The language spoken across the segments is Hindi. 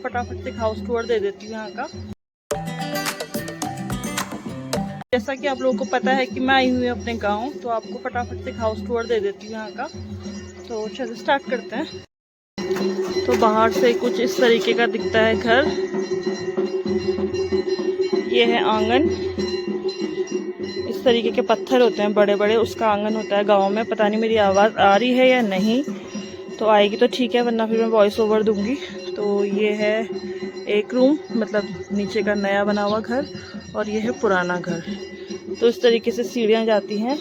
फटाफट से हाउस टूर दे देती हूँ यहाँ का। जैसा कि आप लोगों को पता है कि मैं आई हुई हूँ अपने गांव, तो आपको फटाफट से हाउस टूर दे देती हूँ यहाँ का। तो चलो स्टार्ट करते हैं। तो बाहर से कुछ इस तरीके का दिखता है घर। ये है आंगन। इस तरीके के पत्थर होते हैं बड़े बड़े, उसका आंगन होता है गांव में। पता नहीं मेरी आवाज़ आ रही है या नहीं, तो आएगी तो ठीक है, वरना फिर मैं वॉइस ओवर दूंगी। तो ये है एक रूम, मतलब नीचे का नया बना हुआ घर, और ये है पुराना घर। तो इस तरीके से सीढ़ियाँ जाती हैं।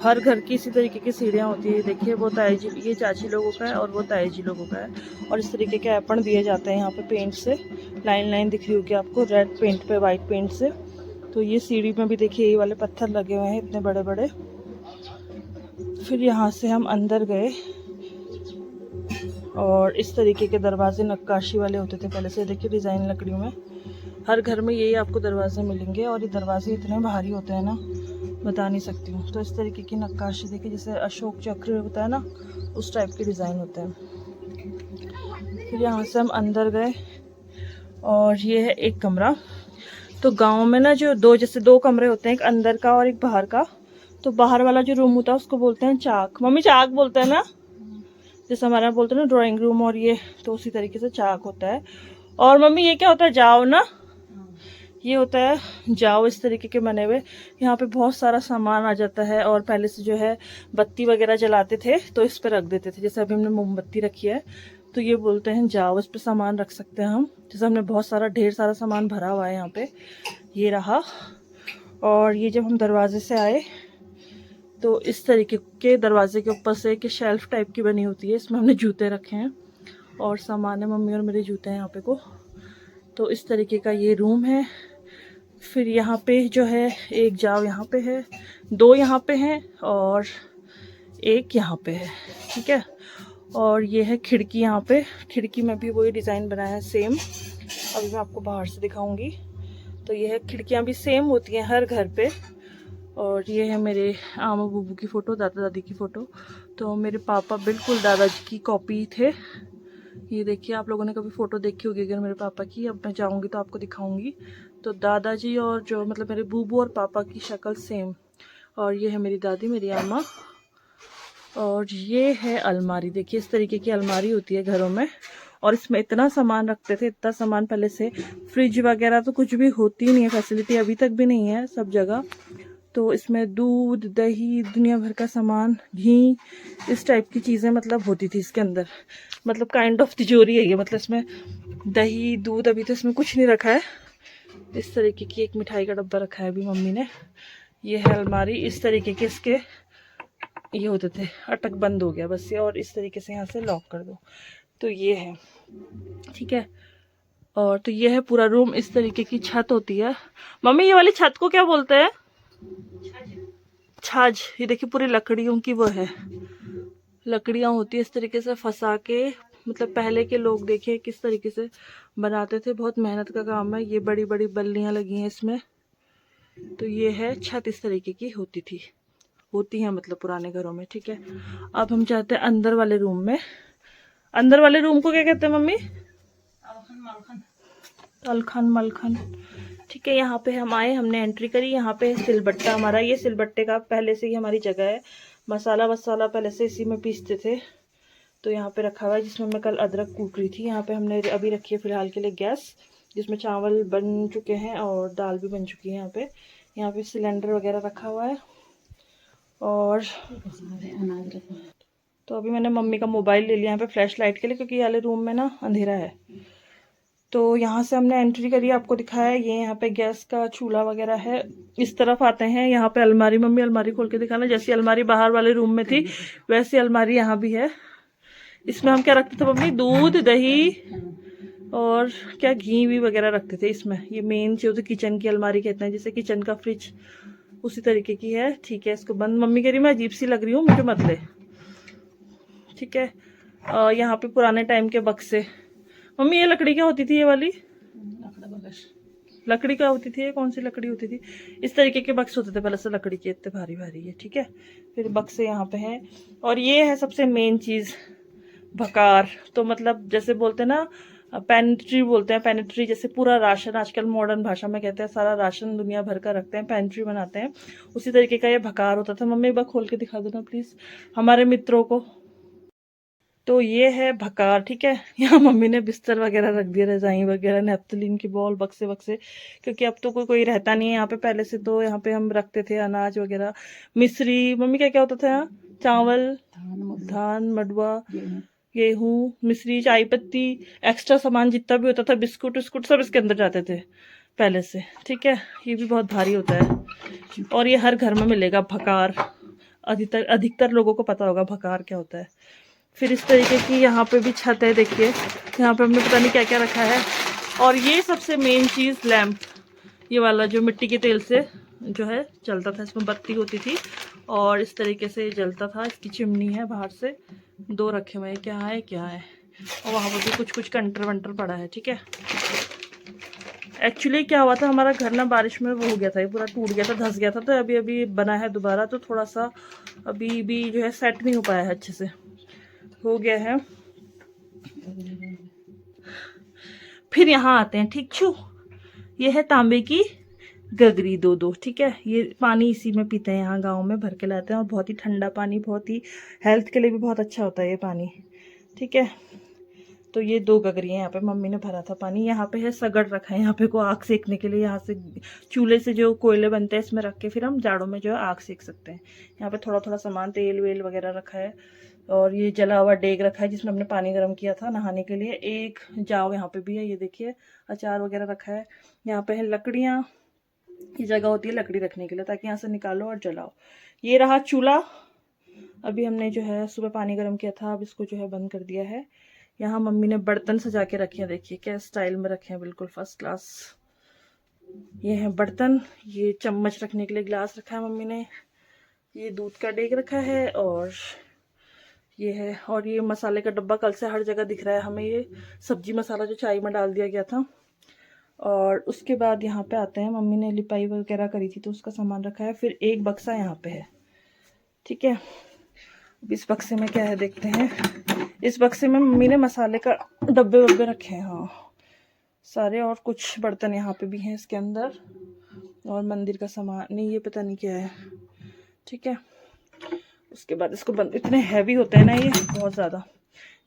हर घर की इसी तरीके की सीढ़ियाँ होती है। देखिए वो ताई जी, ये चाची लोगों का है और वो ताई जी लोगों का है। और इस तरीके के ऐपण दिए जाते हैं यहाँ पे पेंट से। लाइन लाइन दिख रही होगी आपको, रेड पेंट पे वाइट पेंट से। तो ये सीढ़ी में भी देखिए ये वाले पत्थर लगे हुए हैं इतने बड़े बड़े। फिर यहाँ से हम अंदर गए और इस तरीके के दरवाजे नक्काशी वाले होते थे पहले से। देखिए डिज़ाइन लकड़ियों में, हर घर में यही आपको दरवाजे मिलेंगे। और ये दरवाजे इतने भारी होते हैं ना, बता नहीं सकती हूँ। तो इस तरीके की नक्काशी देखिए, जैसे अशोक चक्र होता है ना, उस टाइप के डिज़ाइन होते हैं। फिर यहाँ से हम अंदर गए और ये है एक कमरा। तो गांव में ना जो जैसे दो कमरे होते हैं, एक अंदर का और एक बाहर का। तो बाहर वाला जो रूम होता है उसको बोलते हैं चाक। मम्मी चाक बोलते हैं ना, जैसे हमारा बोलते हैं ना ड्राइंग रूम, और ये तो उसी तरीके से चाक होता है। और मम्मी ये क्या होता है, जाओ ना, ये होता है जाओ, इस तरीके के बने हुए। यहाँ पे बहुत सारा सामान आ जाता है। और पहले से जो है बत्ती वगैरह जलाते थे तो इस पे रख देते थे। जैसे अभी हमने मोमबत्ती रखी है तो ये बोलते हैं जाओ, इस पे सामान रख सकते हैं हम। जैसे हमने बहुत सारा ढेर सारा सामान भरा हुआ है यहाँ पे, ये रहा। और ये जब हम दरवाजे से आए तो इस तरीके के दरवाजे के ऊपर से एक शेल्फ टाइप की बनी होती है, इसमें हमने जूते रखे हैं और सामान है, मम्मी और मेरे जूते हैं यहाँ पे को। तो इस तरीके का ये रूम है। फिर यहाँ पे जो है एक जाव यहाँ पे है, दो यहाँ पे हैं और एक यहाँ पे है, ठीक है। और ये है खिड़की, यहाँ पे खिड़की में भी वही डिज़ाइन बनाया है सेम। अभी मैं आपको बाहर से दिखाऊंगी। तो ये है, खिड़कियाँ भी सेम होती हैं हर घर पे। और ये है मेरे आमा बूबू की फ़ोटो, दादा दादी की फ़ोटो। तो मेरे पापा बिल्कुल दादाजी की कॉपी थे। ये देखिए, आप लोगों ने कभी फ़ोटो देखी होगी अगर मेरे पापा की, अब मैं जाऊंगी तो आपको दिखाऊंगी। तो दादाजी और जो मतलब मेरे बूबू और पापा की शक्ल सेम। और ये है मेरी दादी, मेरी अम्मा। और ये है अलमारी। देखिए इस तरीके की अलमारी होती है घरों में। और इसमें इतना सामान रखते थे, इतना सामान पहले से। फ्रिज वगैरह तो कुछ भी होती नहीं है, फैसिलिटी अभी तक भी नहीं है सब जगह। तो इसमें दूध दही दुनिया भर का सामान, घी, इस टाइप की चीज़ें मतलब होती थी इसके अंदर। मतलब काइंड ऑफ तिजोरी है ये। मतलब इसमें दही दूध, अभी तो इसमें कुछ नहीं रखा है। इस तरीके की एक मिठाई का डब्बा रखा है अभी मम्मी ने। ये है अलमारी। इस तरीके के इसके ये होते थे, अटक बंद हो गया बस ये। और इस तरीके से यहाँ से लॉक कर दो। तो ये है, ठीक है। और तो ये है पूरा रूम। इस तरीके की छत होती है। मम्मी ये वाली छत को क्या बोलते हैं? छाज। ये देखिए पूरी लकड़ियों की वो है, लकड़ियाँ होती है इस तरीके से फंसा के। मतलब पहले के लोग देखिए किस तरीके से बनाते थे, बहुत मेहनत का काम है। ये बड़ी बड़ी बल्लियाँ लगी हैं इसमें। तो ये है छत, इस तरीके की होती है मतलब पुराने घरों में, ठीक है। अब हम जाते हैं अंदर वाले रूम में। अंदर वाले रूम को क्या कहते हैं मम्मी? अलखन मलखन, ठीक है। यहाँ पे हम आए, हमने एंट्री करी। यहाँ पे सिलबट्टा हमारा, ये सिलबट्टे का पहले से ही हमारी जगह है। मसाला वसाला पहले से इसी में पीसते थे। तो यहाँ पे रखा हुआ है, जिसमें मैं कल अदरक कूट रही थी। यहाँ पे हमने अभी रखी है फिलहाल के लिए गैस, जिसमें चावल बन चुके हैं और दाल भी बन चुकी है। यहाँ पे सिलेंडर वगैरह रखा हुआ है। और तो अभी मैंने मम्मी का मोबाइल ले लिया यहाँ पे फ्लैश लाइट के लिए, क्योंकि ये वाले रूम में ना अंधेरा है। तो यहाँ से हमने एंट्री करी, आपको दिखाया। ये यहाँ पे गैस का चूल्हा वगैरह है। इस तरफ आते हैं, यहाँ पे अलमारी। मम्मी अलमारी खोल के दिखाना। जैसी अलमारी बाहर वाले रूम में थी वैसी अलमारी यहाँ भी है। इसमें हम क्या रखते थे मम्मी? दूध दही और क्या घी वी वगैरह रखते थे इसमें। ये मेन जो तो किचन की अलमारी कहते हैं, जैसे किचन का फ्रिज उसी तरीके की है, ठीक है। इसको बंद। मम्मी कह रही मैं अजीब सी लग रही हूँ, मुझे मत ले, ठीक है। यहाँ पे पुराने टाइम के बक्से। मम्मी ये लकड़ी क्या होती थी ये वाली? लकड़ी का होती थी, ये कौन सी लकड़ी होती थी? इस तरीके के बक्स होते थे पहले से लकड़ी के, इतने भारी भारी है, ठीक है। फिर बक्से यहाँ पे हैं। और ये है सबसे मेन चीज़, भकार। तो मतलब जैसे बोलते ना पेंट्री बोलते हैं, पेंट्री जैसे पूरा राशन आजकल मॉडर्न भाषा में कहते हैं, सारा राशन दुनिया भर का रखते हैं, पेंट्री बनाते हैं। उसी तरीके का ये भकार होता था। मम्मी एक बार खोल के दिखा देना प्लीज हमारे मित्रों को। तो ये है भकार, ठीक है। यहाँ मम्मी ने बिस्तर वगैरह रख दिया, रजाई वगैरह, नेपथलीन की बॉल, बक्से वक्से, क्योंकि अब तो कोई रहता नहीं है यहाँ पे। पहले से तो यहाँ पे हम रखते थे अनाज वगैरह, मिश्री, मम्मी क्या क्या होता था यहाँ, चावल, धान, मडुआ, गेहूँ, मिश्री, चाय पत्ती, एक्स्ट्रा सामान जितना भी होता था, बिस्कुट विस्कुट सब इसके अंदर जाते थे पहले से, ठीक है। ये भी बहुत भारी होता है और ये हर घर में मिलेगा भकार। अधिकतर लोगों को पता होगा भकार क्या होता है। फिर इस तरीके की यहाँ पे भी छत है, देखिए यहाँ पे हमने पता नहीं क्या क्या रखा है। और ये सबसे मेन चीज़ लैंप, ये वाला जो मिट्टी के तेल से जो है जलता था, इसमें बत्ती होती थी और इस तरीके से जलता था। इसकी चिमनी है, बाहर से 2 रखे हुए हैं, क्या है क्या है। और वहाँ पर भी कुछ कुछ कंटर वंटर पड़ा है, ठीक है। एक्चुअली क्या हुआ था, हमारा घर ना बारिश में वो हो गया था, ये पूरा टूट गया था, धंस गया था। तो अभी अभी बना है दोबारा, तो थोड़ा सा अभी भी जो है सेट नहीं हो पाया है, अच्छे से हो गया है। फिर यहाँ आते हैं, ठीक छू, ये है तांबे की गगरी 2-2, ठीक है। ये पानी इसी में पीते हैं, यहाँ गांव में भर के लाते हैं और बहुत ही ठंडा पानी, बहुत ही हेल्थ के लिए भी बहुत अच्छा होता है ये पानी, ठीक है। तो ये 2 गगरी हैं, यहाँ पे मम्मी ने भरा था पानी। यहाँ पे है सगड़ रखा है, यहाँ पे को आग सेकने के लिए, यहाँ से चूल्हे से जो कोयले बनते हैं इसमें रख के फिर हम जाड़ों में जो है आग सेक सकते हैं। यहाँ पे थोड़ा थोड़ा सामान, तेल वेल वगैरह रखा है। और ये जला हुआ डेग रखा है जिसमें हमने पानी गर्म किया था नहाने के लिए। एक जाव यहाँ पे भी है, ये देखिए, अचार वगैरह रखा है। यहाँ पे है लकड़ियाँ, ये जगह होती है लकड़ी रखने के लिए, ताकि यहाँ से निकालो और जलाओ। ये रहा चूल्हा, अभी हमने जो है सुबह पानी गर्म किया था, अब इसको जो है बंद कर दिया है। यहाँ मम्मी ने बर्तन सजा के रखे हैं, देखिए क्या स्टाइल में रखे हैं, बिल्कुल फर्स्ट क्लास। ये है बर्तन, ये चम्मच रखने के लिए ग्लास रखा है मम्मी ने, ये दूध का डेग रखा है और ये है। और ये मसाले का डब्बा कल से हर जगह दिख रहा है हमें, ये सब्जी मसाला जो चाय में डाल दिया गया था। और उसके बाद यहाँ पे आते हैं, मम्मी ने लिपाई वगैरह करी थी तो उसका सामान रखा है। फिर एक बक्सा यहाँ पे है, ठीक है। इस बक्से में क्या है देखते हैं। इस बक्से में मम्मी ने मसाले का डब्बे वब्बे रखे हैं, हाँ सारे। और कुछ बर्तन यहाँ पे भी हैं इसके अंदर, और मंदिर का सामान नहीं, ये पता नहीं क्या है, ठीक है। उसके बाद इसको बंद, इतने हैवी होते हैं ना ये, बहुत ज़्यादा।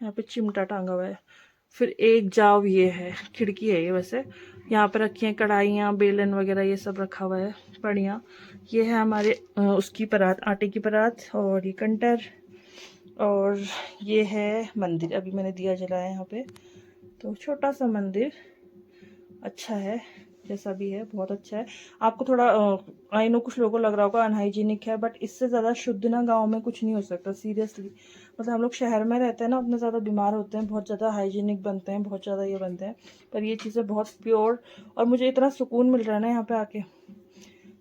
यहाँ पे चिमटा टांगा हुआ है। फिर एक जाव ये है, खिड़की है ये वैसे, यहाँ पे रखी हैं कढ़ाइयाँ, बेलन वगैरह, ये सब रखा हुआ है, पड़ियाँ। ये है हमारे उसकी परात, आटे की परात, और ये कंटर। और ये है मंदिर, अभी मैंने दिया जलाया यहाँ पे, तो छोटा सा मंदिर, अच्छा है जैसा भी है, बहुत अच्छा है। आपको थोड़ा आई नो कुछ लोगों को लग रहा होगा अनहाइजीनिक है, बट इससे ज़्यादा शुद्ध ना गांव में कुछ नहीं हो सकता, सीरियसली। मतलब हम लोग शहर में रहते हैं ना, उतने ज़्यादा बीमार होते हैं, बहुत ज़्यादा हाइजीनिक बनते हैं, बहुत ज़्यादा ये बनते हैं, पर ये चीज़ें बहुत प्योर, और मुझे इतना सुकून मिल रहा है ना यहाँ पे आके।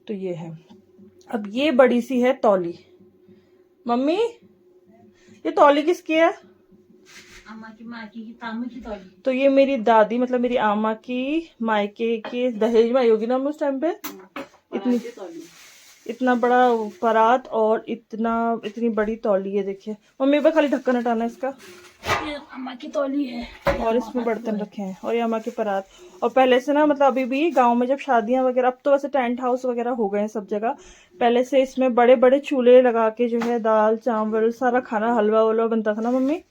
तो ये है। अब ये बड़ी सी है तौली, मम्मी ये तौली किसकी है? अम्मा की मायके की तामे की तौली। तो ये मेरी दादी, मतलब मेरी आमा की मायके के दहेज में आई होगी ना उस टाइम पे। इतना बड़ा परात और इतनी बड़ी तौली है, देखिए मम्मी पे खाली ढक्कन हटाना है इसका। ये अम्मा की तौली है और इसमें बर्तन रखे हैं, और ये अम्मा की परात। और पहले से ना, मतलब अभी भी गांव में जब शादियां वगैरह, अब तो वैसे टेंट हाउस वगैरह हो गए हैं सब जगह, पहले से इसमें बड़े बड़े चूल्हे लगा के जो है दाल चावल सारा खाना, हलवा वलवा बनता था ना मम्मी,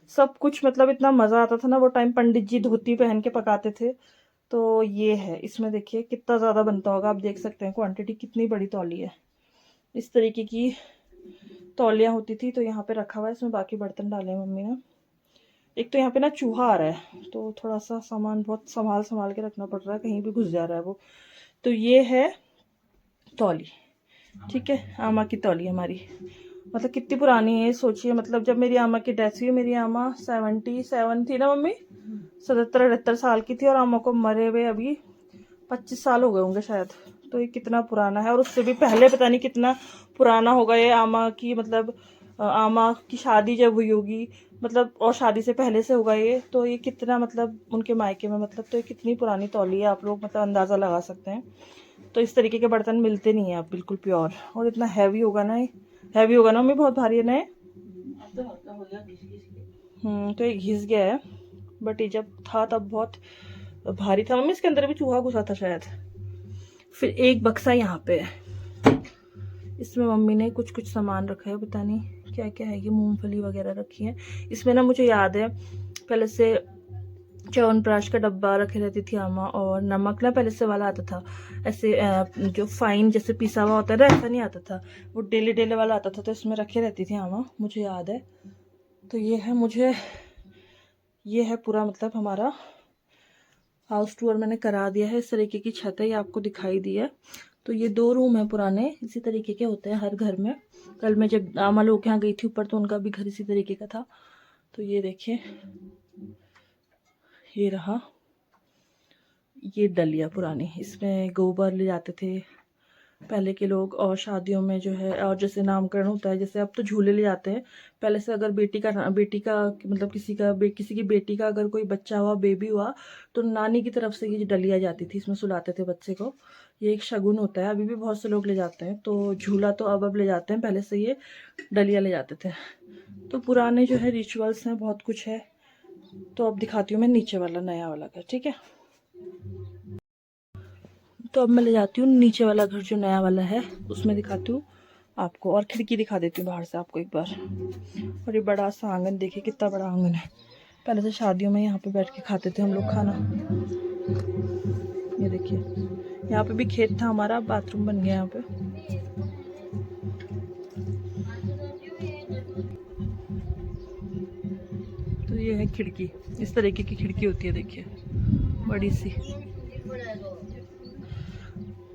सब कुछ। मतलब इतना मज़ा आता था ना वो टाइम, पंडित जी धोती पहन के पकाते थे। तो ये है, इसमें देखिए कितना ज़्यादा बनता होगा, आप देख सकते हैं क्वांटिटी कितनी बड़ी तौली है। इस तरीके की तौलियाँ होती थी। तो यहाँ पे रखा हुआ है, इसमें बाकी बर्तन डाले हैं मम्मी ने। एक तो यहाँ पे ना चूहा आ रहा है, तो थोड़ा सा सामान बहुत संभाल संभाल के रखना पड़ रहा है, कहीं भी घुस जा रहा है वो। तो ये है तौली, ठीक है, आमा की तौली हमारी। मतलब कितनी पुरानी है सोचिए, मतलब जब मेरी आमा की डेथ हुई, मेरी आमा 77 थी ना मम्मी, 77-78 साल की थी, और आमा को मरे हुए अभी 25 साल हो गए होंगे शायद। तो ये कितना पुराना है, और उससे भी पहले पता नहीं कितना पुराना होगा ये आमा की, मतलब आमा की शादी जब हुई होगी, मतलब और शादी से पहले से होगा ये। तो ये कितना, मतलब उनके मायके में, मतलब तो ये कितनी पुरानी तौली है, आप लोग मतलब अंदाज़ा लगा सकते हैं। तो इस तरीके के बर्तन मिलते नहीं हैं अब, बिल्कुल प्योर। और इतना हैवी होगा ना, ये हैवी होगा ना मम्मी, बहुत भारी है ना ये। तो ये घिस गया है। बट ये जब था तब बहुत भारी था। मम्मी इसके अंदर भी चूहा घुसा था शायद। फिर एक बक्सा यहाँ पे है, इसमें मम्मी ने कुछ कुछ सामान रखा है, पता नहीं क्या क्या है, ये मूंगफली वगैरह रखी है। इसमें ना मुझे याद है पहले से च्यवनप्राश का डब्बा रखे रहती थी आमा, और नमक ना पहले से वाला आता था ऐसे जो फाइन जैसे पिसा हुआ होता है ना, ऐसा नहीं आता था, वो डेली डेली वाला आता था, तो इसमें रखे रहती थी आमा, मुझे याद है। तो ये है, मुझे ये है पूरा मतलब हमारा हाउस टूर मैंने करा दिया है। इस तरीके की छत है, ये आपको दिखाई दी है। तो ये 2 रूम है पुराने, इसी तरीके के होते हैं हर घर में। कल मैं जब आमा लोग के यहाँ गई थी ऊपर, तो उनका भी घर इसी तरीके का था। तो ये देखिए, ये रहा, ये डलिया पुरानी, इसमें गोबर ले जाते थे पहले के लोग, और शादियों में जो है, और जैसे नामकरण होता है, जैसे अब तो झूले ले जाते हैं, पहले से अगर बेटी का मतलब किसी की बेटी का अगर कोई बच्चा हुआ, बेबी हुआ, तो नानी की तरफ से ये डलिया जाती थी, इसमें सुलाते थे बच्चे को। ये एक शगुन होता है, अभी भी बहुत से लोग ले जाते हैं। तो झूला तो अब ले जाते हैं, पहले से ये डलिया ले जाते थे। तो पुराने जो है रिचुअल्स हैं, बहुत कुछ है। तो अब दिखाती हूँ मैं नीचे वाला, नया वाला घर, ठीक है। तो अब मैं ले जाती हूँ नीचे वाला घर, जो नया वाला है, उसमें दिखाती हूँ आपको, और खिड़की दिखा देती हूँ बाहर से आपको एक बार। और ये बड़ा सा आंगन देखिए, कितना बड़ा आंगन है। पहले से शादियों में यहाँ पे बैठ के खाते थे हम लोग खाना। ये देखिए, यहाँ पे भी खेत था हमारा, बाथरूम बन गया यहाँ पे। तो ये है खिड़की, इस तरीके की खिड़की होती है, देखिए बड़ी सी।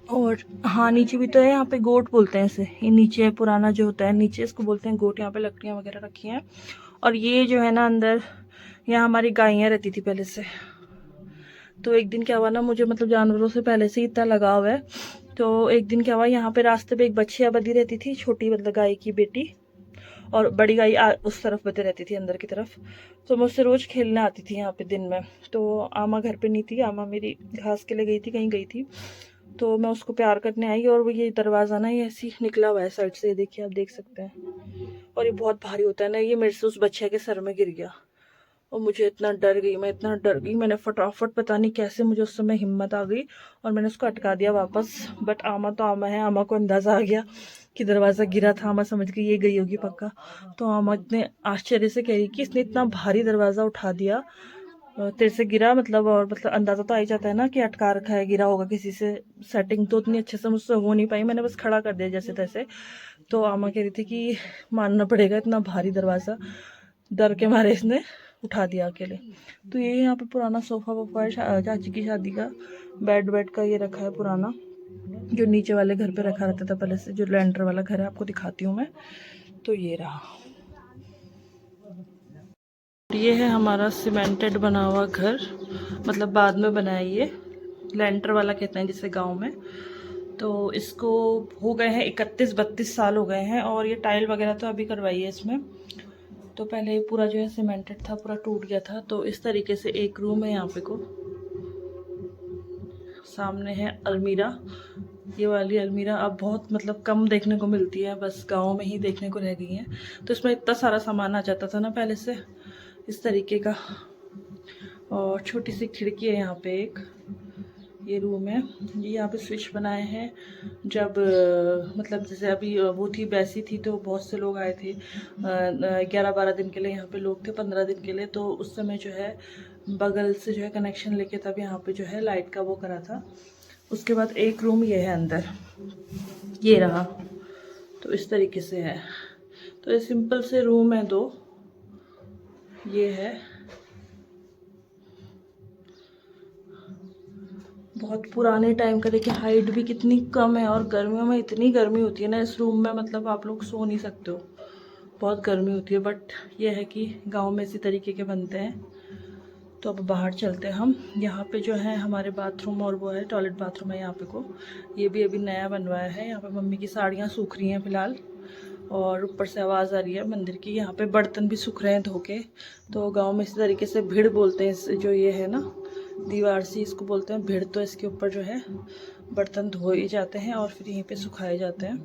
और हाँ, नीचे भी तो है, यहाँ पे गोट बोलते हैं इसे, ये नीचे है पुराना जो होता है, नीचे इसको बोलते हैं गोट। यहाँ पे लकड़ियाँ वगैरह रखी हैं। और ये जो है ना अंदर, यहाँ हमारी गायें रहती थी पहले से। तो एक दिन क्या हुआ ना, मुझे मतलब जानवरों से पहले से इतना लगाव है। तो एक दिन क्या हुआ, यहाँ पे रास्ते पे एक बच्चियाँ बंधी रहती थी, छोटी मतलब गाय की बेटी, और बड़ी गाय उस तरफ बंधी रहती थी अंदर की तरफ। तो मैं उससे रोज़ खेलने आती थी यहाँ पे दिन में। तो आमा घर पे नहीं थी, आमा मेरी घास के लिए गई थी, कहीं गई थी। तो मैं उसको प्यार करने आई, और वो ये दरवाज़ा ना ये ऐसी निकला हुआ है साइड से, ये देखिए आप देख सकते हैं। और ये बहुत भारी होता है ना, ये मेरे से उस बच्चे के सर में गिर गया, और मुझे इतना डर गई, मैं इतना डर गई, मैंने फटाफट पता नहीं कैसे मुझे उस समय हिम्मत आ गई, और मैंने उसको अटका दिया वापस। बट आमा तो आमा है, आमा को अंदाज़ा आ गया कि दरवाज़ा गिरा था, आमा समझ गई ये गई होगी पक्का। तो आमा इतने आश्चर्य से कह रही कि इसने इतना भारी दरवाज़ा उठा दिया, तेरे से गिरा मतलब, और मतलब अंदाज़ा तो आ ही जाता है ना कि अटका रखा है, गिरा होगा किसी से। सेटिंग तो उतनी अच्छे से मुझसे हो नहीं पाई, मैंने बस खड़ा कर दिया जैसे तैसे। तो आमा कह रही थी कि मानना पड़ेगा, इतना भारी दरवाज़ा डर के मारे इसने उठा दिया अकेले। तो ये यहाँ पे पुराना सोफ़ा वोफा है, चाची की शादी का बेड का ये रखा है पुराना, जो नीचे वाले घर पे रखा रहता था पहले से, जो लेंटर वाला घर है, आपको दिखाती हूँ मैं। तो ये रहा, ये है हमारा सीमेंटेड बना हुआ घर, मतलब बाद में बनाया, ये लेंटर वाला कहते हैं जिसे गांव में। तो इसको हो गए हैं 31-32 साल हो गए हैं, और ये टाइल वगैरह तो अभी करवाई है इसमें। तो पहले पूरा जो है सीमेंटेड था, पूरा टूट गया था। तो इस तरीके से एक रूम है यहाँ पे को, सामने है अलमीरा। ये वाली अलमीरा अब बहुत मतलब कम देखने को मिलती है, बस गांव में ही देखने को रह गई है। तो इसमें इतना सारा सामान आ जाता था ना पहले से, इस तरीके का। और छोटी सी खिड़की है यहाँ पे एक, ये रूम है। ये यहाँ पे स्विच बनाए हैं, जब मतलब जैसे अभी वो थी बैसी थी, तो बहुत से लोग आए थे, 11-12 दिन के लिए यहाँ पे लोग थे, 15 दिन के लिए। तो उस समय जो है बगल से जो है कनेक्शन लेके तब यहाँ पे जो है लाइट का वो करा था। उसके बाद एक रूम ये है अंदर, ये रहा। तो इस तरीके से है। तो ये सिंपल से रूम है 2, ये है। बहुत पुराने टाइम का, देखिए हाइट भी कितनी कम है, और गर्मियों में इतनी गर्मी होती है ना इस रूम में, मतलब आप लोग सो नहीं सकते हो, बहुत गर्मी होती है। बट ये है कि गांव में इसी तरीके के बनते हैं। तो अब बाहर चलते हैं हम। यहाँ पे जो है हमारे बाथरूम, और वो है टॉयलेट बाथरूम है यहाँ पे को, ये भी अभी नया बनवाया है। यहाँ पे मम्मी की साड़ियाँ सूख रही हैं फ़िलहाल, और ऊपर से आवाज़ आ रही है मंदिर की। यहाँ पे बर्तन भी सूख रहे हैं धो के। तो गाँव में इसी तरीके से भिड़ बोलते हैं, जो ये है ना दीवार सी, इसको बोलते हैं भिड़। तो इसके ऊपर जो है बर्तन धोए जाते हैं, और फिर यहीं पे सुखाए जाते हैं।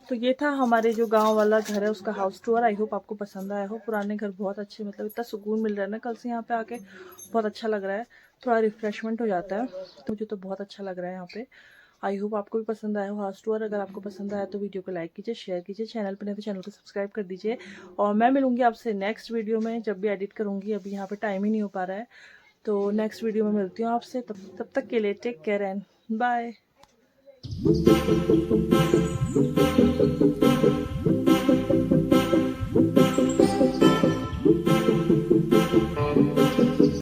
तो ये था हमारे जो गांव वाला घर है उसका हाउस टूर। आई होप आपको पसंद आया हो। पुराने घर बहुत अच्छे, मतलब इतना सुकून मिल रहा है ना कल से यहाँ पे आके, बहुत अच्छा लग रहा है, थोड़ा रिफ्रेशमेंट हो जाता है। तो मुझे तो बहुत अच्छा लग रहा है यहाँ पे। आई होप आपको भी पसंद आया हो हाउस टूर। अगर आपको पसंद आया तो वीडियो को लाइक कीजिए, शेयर कीजिए, चैनल पर नहीं तो चैनल को सब्सक्राइब कर दीजिए। और मैं मिलूंगी आपसे नेक्स्ट वीडियो में, जब भी एडिट करूँगी। अभी यहाँ पर टाइम ही नहीं हो पा रहा है, तो नेक्स्ट वीडियो में मिलती हूँ आपसे। तब तक के लिए टेक केयर एंड बाय।